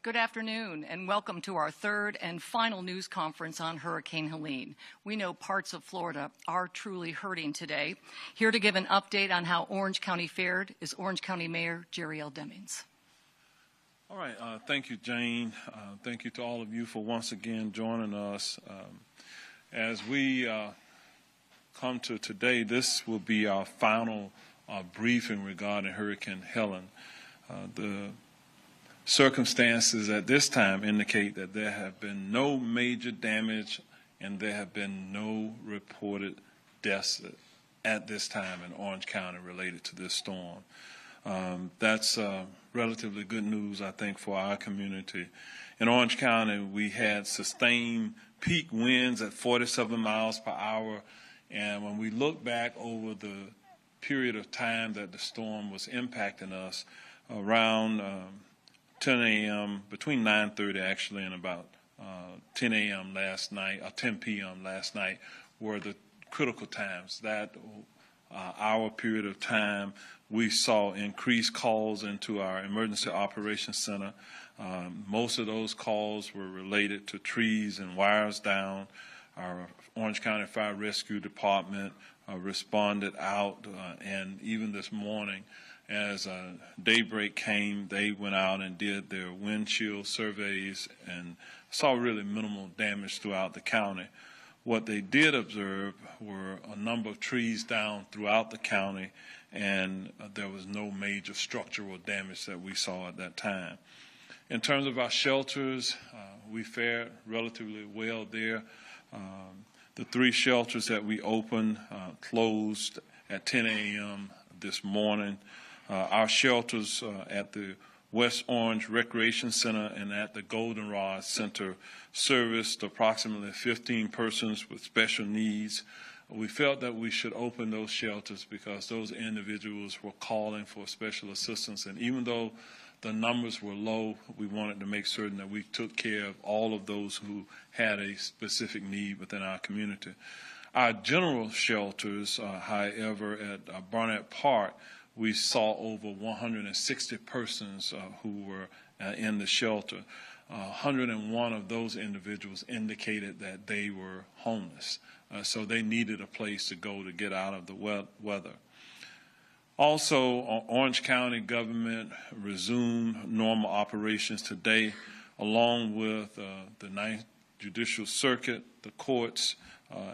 Good afternoon, and welcome to our third and final news conference on Hurricane Helene. We know parts of Florida are truly hurting today. Here to give an update on how Orange County fared is Orange County Mayor Jerry L. Demings. All right, thank you, Jane. Thank you to all of you for once again joining us. As we come to today, this will be our final briefing regarding Hurricane Helene. The circumstances at this time indicate that there have been no major damage and there have been no reported deaths at this time in Orange County related to this storm. That's relatively good news, I think, for our community. In Orange County, we had sustained peak winds at 47 miles per hour, and when we look back over the period of time that the storm was impacting us, around 10 a.m., between 9:30 actually and about 10 a.m. last night, or 10 p.m. last night, were the critical times. That hour period of time, we saw increased calls into our Emergency Operations Center. Most of those calls were related to trees and wires down. Our Orange County Fire Rescue Department responded out, and even this morning, as daybreak came, they went out and did their wind chill surveys and saw really minimal damage throughout the county. What they did observe were a number of trees down throughout the county, and there was no major structural damage that we saw at that time. In terms of our shelters, we fared relatively well there. The 3 shelters that we opened closed at 10 a.m. this morning. Our shelters at the West Orange Recreation Center and at the Goldenrod Center serviced approximately 15 persons with special needs. We felt that we should open those shelters because those individuals were calling for special assistance, and even though the numbers were low, we wanted to make certain that we took care of all of those who had a specific need within our community. Our general shelters, however, at Barnett Park, we saw over 160 persons who were in the shelter. 101 of those individuals indicated that they were homeless, so they needed a place to go to get out of the weather. Also, Orange County government resumed normal operations today, along with the 9th Judicial Circuit, the courts,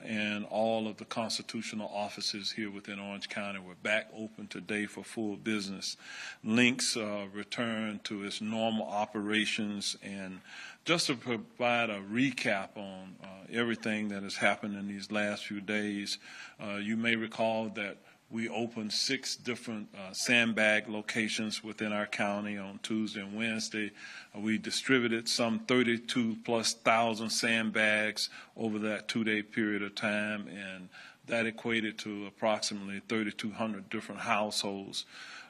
and all of the constitutional offices here within Orange County were back open today for full business. Links returned to its normal operations, and just to provide a recap on everything that has happened in these last few days, you may recall that we opened 6 different sandbag locations within our county on Tuesday and Wednesday. We distributed some 32,000+ sandbags over that 2-day period of time, and that equated to approximately 3,200 different households.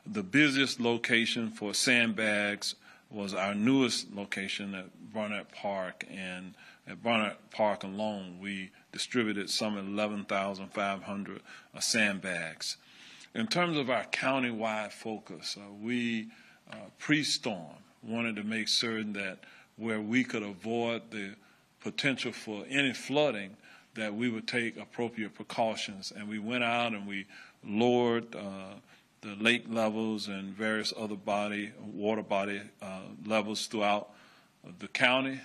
The busiest location for sandbags was our newest location at Barnett Park, and at Barnett Park alone, we distributed some 11,500 sandbags. In terms of our county-wide focus, we pre-storm wanted to make certain that where we could avoid the potential for any flooding, that we would take appropriate precautions. And we went out and we lowered the lake levels and various other water body levels throughout the county.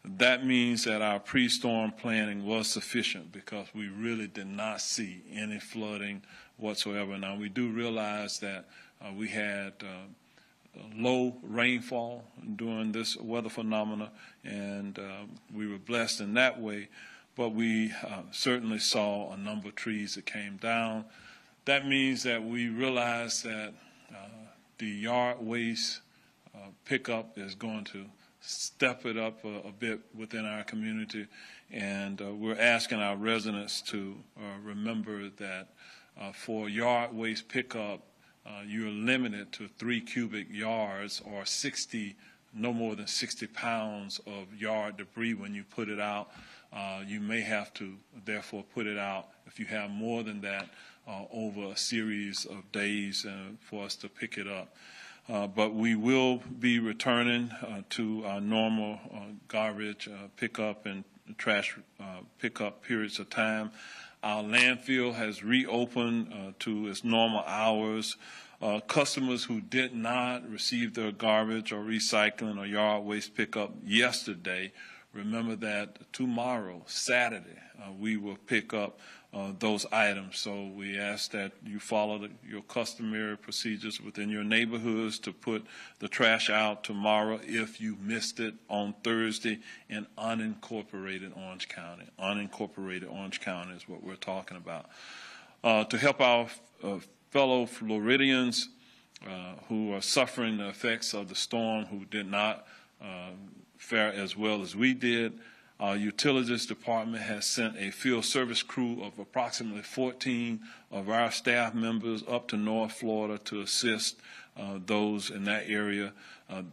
That means that our pre-storm planning was sufficient because we really did not see any flooding whatsoever. Now, we do realize that we had low rainfall during this weather phenomena, and we were blessed in that way, but we certainly saw a number of trees that came down. That means that we realize that the yard waste pickup is going to step it up a bit within our community, and we're asking our residents to remember that for yard waste pickup, you're limited to 3 cubic yards or no more than 60 pounds of yard debris when you put it out. You may have to therefore put it out if you have more than that over a series of days for us to pick it up. But we will be returning to our normal garbage pickup and trash pickup periods of time. Our landfill has reopened to its normal hours. Customers who did not receive their garbage or recycling or yard waste pickup yesterday, remember that tomorrow, Saturday, we will pick up those items. So we ask that you follow your customary procedures within your neighborhoods to put the trash out tomorrow if you missed it on Thursday in unincorporated Orange County. Unincorporated Orange County is what we're talking about. To help our fellow Floridians who are suffering the effects of the storm, who did not fare as well as we did, our utilities department has sent a field service crew of approximately 14 of our staff members up to North Florida to assist those in that area.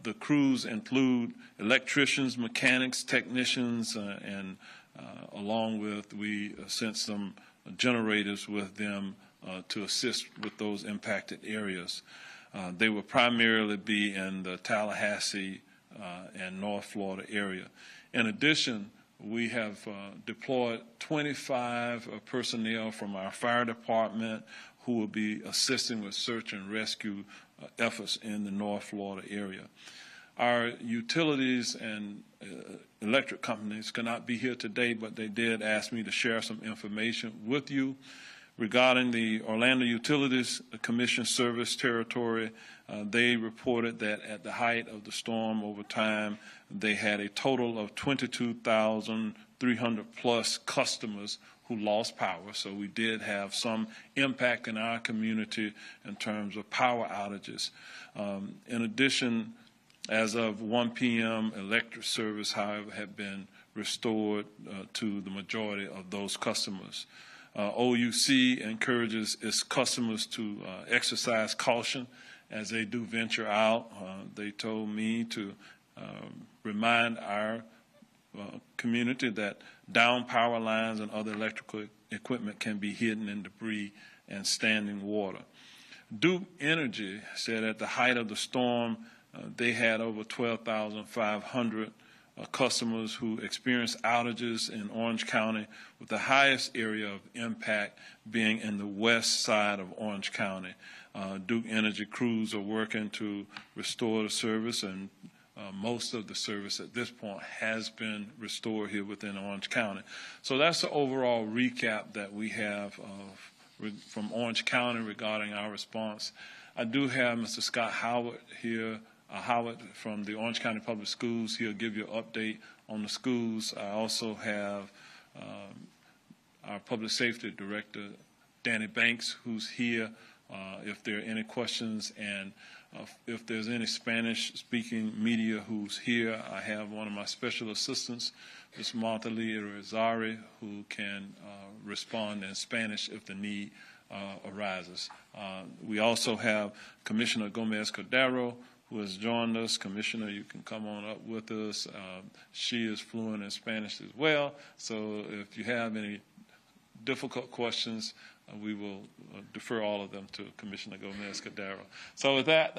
The crews include electricians, mechanics, technicians, and along with, we sent some generators with them to assist with those impacted areas. They will primarily be in the Tallahassee and North Florida area. In addition, we have deployed 25 personnel from our fire department who will be assisting with search and rescue efforts in the North Florida area. Our utilities and electric companies cannot be here today, but they did ask me to share some information with you regarding the Orlando Utilities Commission service territory. They reported that at the height of the storm over time, they had a total of 22,300 plus customers who lost power. So we did have some impact in our community in terms of power outages. In addition, as of 1 p.m., electric service, however, had been restored to the majority of those customers. OUC encourages its customers to exercise caution as they do venture out. They told me to remind our community that down power lines and other electrical equipment can be hidden in debris and standing water. Duke Energy said at the height of the storm, they had over 12,500 customers who experienced outages in Orange County, with the highest area of impact being in the west side of Orange County. Duke Energy crews are working to restore the service, and most of the service at this point has been restored here within Orange County. So that's the overall recap that we have from Orange County regarding our response. I do have Mr. Scott Howard here, Howard from the Orange County Public Schools. He'll give you an update on the schools. I also have our Public Safety Director, Danny Banks, who's here if there are any questions, and if there's any Spanish-speaking media who's here. I have one of my special assistants, Ms. Martha Lee Irizarry, who can respond in Spanish if the need arises. We also have Commissioner Gomez Cordero, who has joined us. Commissioner, you can come on up with us. She is fluent in Spanish as well, so if you have any difficult questions, we will defer all of them to Commissioner Gomez Cordero. So with that,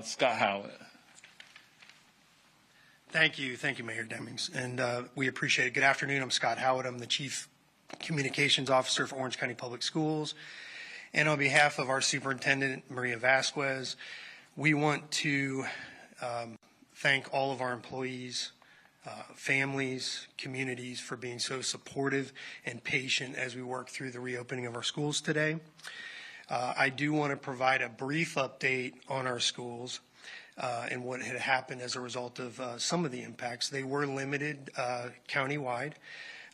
Scott Howard. Thank you, Mayor Demings, and we appreciate it. Good afternoon. I'm Scott Howard. I'm the Chief Communications Officer for Orange County Public Schools, and on behalf of our Superintendent, Maria Vasquez, we want to thank all of our employees, families, communities for being so supportive and patient as we work through the reopening of our schools today. I do want to provide a brief update on our schools and what had happened as a result of some of the impacts. They were limited countywide.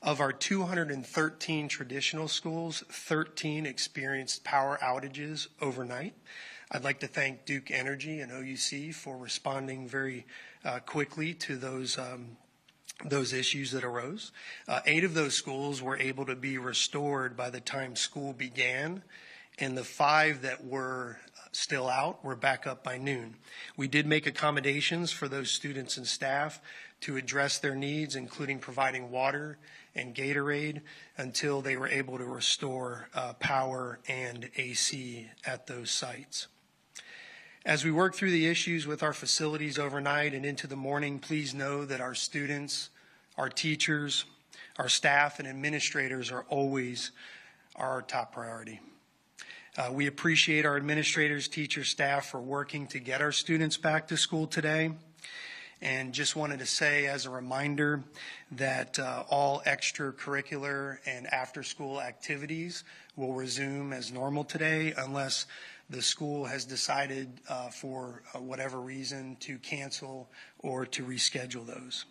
Of our 213 traditional schools, 13 experienced power outages overnight. I'd like to thank Duke Energy and OUC for responding very quickly to those issues that arose. 8 of those schools were able to be restored by the time school began, and the 5 that were still out were back up by noon. We did make accommodations for those students and staff to address their needs, including providing water and Gatorade until they were able to restore power and AC at those sites. As we work through the issues with our facilities overnight and into the morning, please know that our students, our teachers, our staff, and administrators are always our top priority. We appreciate our administrators, teachers, staff for working to get our students back to school today. And just wanted to say as a reminder that all extracurricular and after-school activities will resume as normal today unless the school has decided for whatever reason to cancel or to reschedule those.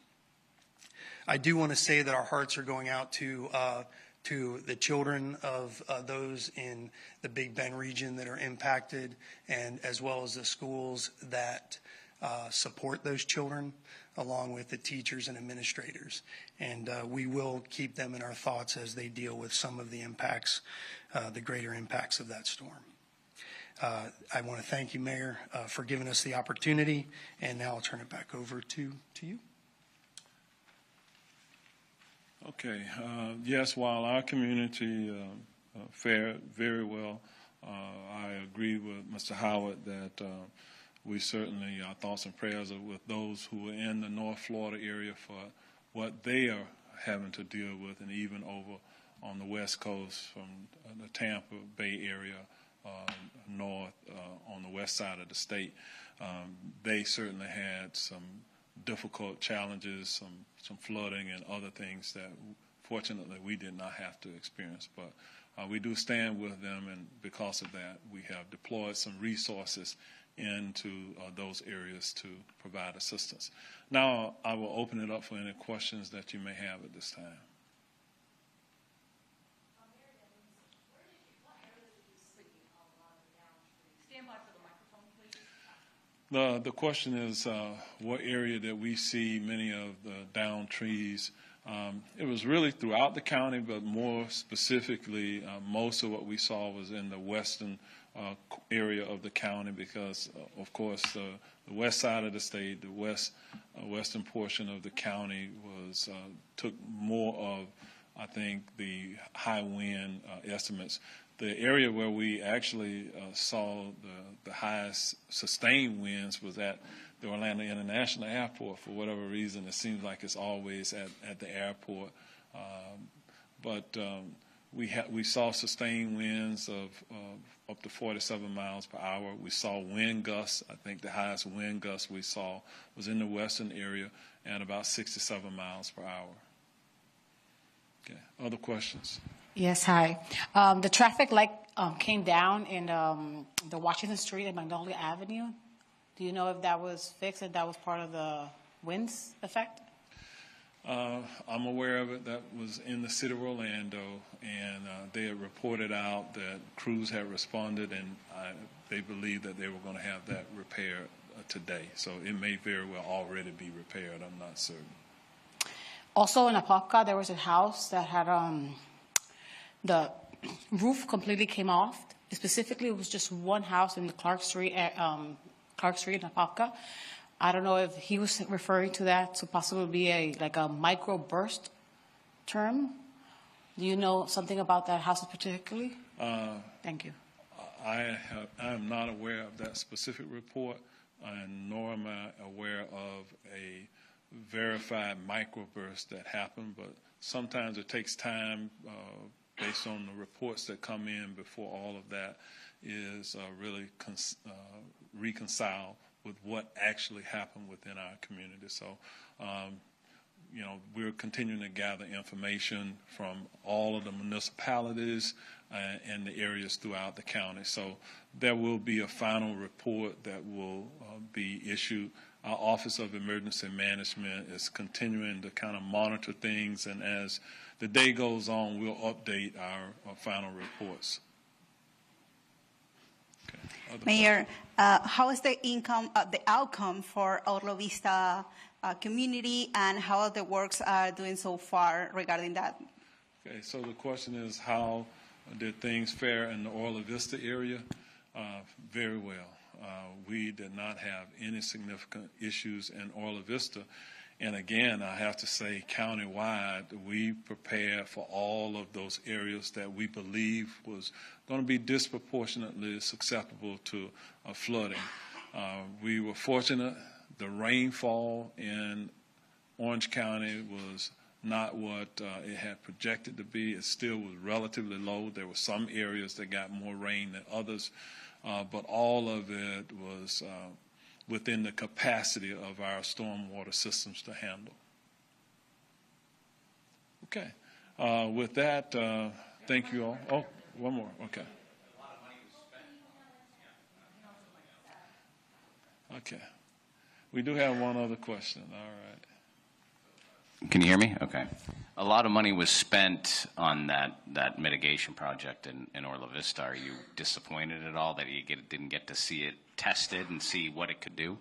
I do want to say that our hearts are going out to the children of those in the Big Bend region that are impacted, and as well as the schools that support those children, along with the teachers and administrators. And we will keep them in our thoughts as they deal with some of the impacts, the greater impacts of that storm. I want to thank you, Mayor, for giving us the opportunity, and now I'll turn it back over to you. Okay. Yes, while our community fared very well, I agree with Mr. Howard that we certainly, our thoughts and prayers are with those who are in the North Florida area for what they are having to deal with, and even over on the West Coast from the Tampa Bay area north on the west side of the state. They certainly had some difficult challenges, some flooding and other things that fortunately we did not have to experience. But we do stand with them, and because of that, we have deployed some resources into those areas to provide assistance. Now I will open it up for any questions that you may have at this time. The question is what area that we see many of the downed trees. It was really throughout the county, but more specifically, most of what we saw was in the western area of the county because, of course, the west side of the state, the western portion of the county was took more of, I think, the high wind estimates. The area where we actually saw the highest sustained winds was at the Orlando International Airport. For whatever reason, it seems like it's always at the airport. But we saw sustained winds of up to 47 miles per hour. We saw wind gusts. I think the highest wind gust we saw was in the western area at about 67 miles per hour. Okay. Other questions? Yes, hi. The traffic light came down in the Washington Street and Magnolia Avenue. Do you know if that was fixed, if that was part of the winds effect? I'm aware of it. That was in the city of Orlando, and they had reported out that crews had responded, and they believed that they were going to have that repaired today. So it may very well already be repaired. I'm not certain. Also in Apopka, there was a house that had the roof completely came off. Specifically, it was just one house in the Clark Street in Apopka. I don't know if he was referring to that to possibly be a microburst term. Do you know something about that house particularly? Thank you. I am not aware of that specific report, and nor am I aware of a verified microburst that happened. But sometimes it takes time based on the reports that come in before all of that is really reconciled with what actually happened within our community. So, we're continuing to gather information from all of the municipalities and the areas throughout the county. So there will be a final report that will be issued. Our Office of Emergency Management is continuing to kind of monitor things, and as the day goes on, we'll update our final reports. Okay. Mayor, how is the outcome for Orlo Vista community, and how the works are doing so far regarding that? Okay, so the question is, how did things fare in the Orlo Vista area? Very well. We did not have any significant issues in Orlo Vista. And again, I have to say, countywide, we prepared for all of those areas that we believe was going to be disproportionately susceptible to flooding. We were fortunate. The rainfall in Orange County was not what it had projected to be. It still was relatively low. There were some areas that got more rain than others, but all of it was within the capacity of our stormwater systems to handle. Okay. With that, thank you all. Oh, one more. Okay. Okay. We do have one other question. All right. Can you hear me? Okay. A lot of money was spent on that mitigation project in Orla Vista. Are you disappointed at all that you didn't get to see it tested and see what it could do?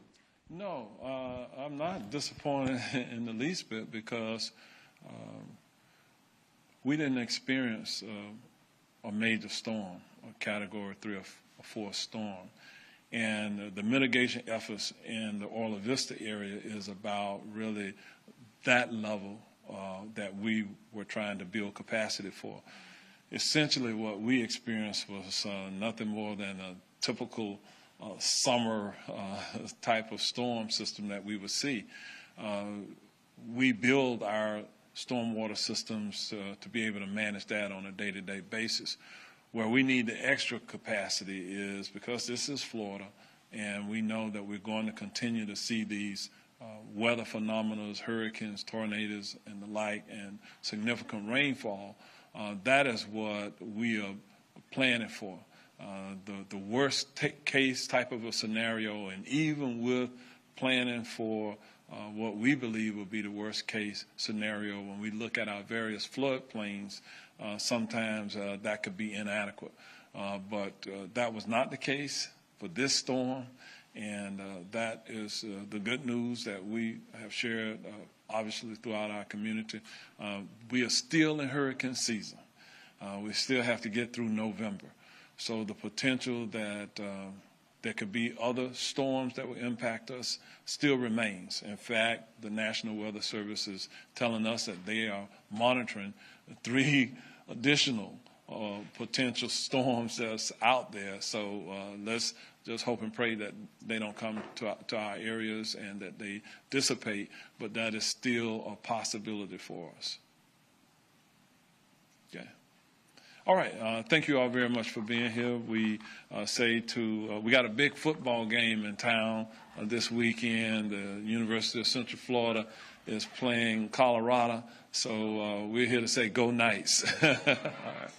No, I'm not disappointed in the least bit because we didn't experience a major storm, a Category 3 or 4 storm. And the mitigation efforts in the Orla Vista area is about really that level that we were trying to build capacity for. Essentially what we experienced was nothing more than a typical summer type of storm system that we would see. We build our stormwater systems to be able to manage that on a day-to-day basis. Where we need the extra capacity is because this is Florida, and we know that we're going to continue to see these weather phenomena, hurricanes, tornadoes, and the like, and significant rainfall. That is what we are planning for. The worst case type of a scenario, and even with planning for what we believe will be the worst case scenario when we look at our various floodplains, sometimes that could be inadequate. But that was not the case for this storm, and that is the good news that we have shared, obviously, throughout our community. We are still in hurricane season. We still have to get through November. So the potential that there could be other storms that will impact us still remains. In fact, the National Weather Service is telling us that they are monitoring 3 additional potential storms that's out there. So let's just hope and pray that they don't come to our areas and that they dissipate, but that is still a possibility for us. Okay. All right. Thank you all very much for being here. We we got a big football game in town this weekend. The University of Central Florida is playing Colorado, so we're here to say go Knights. All right.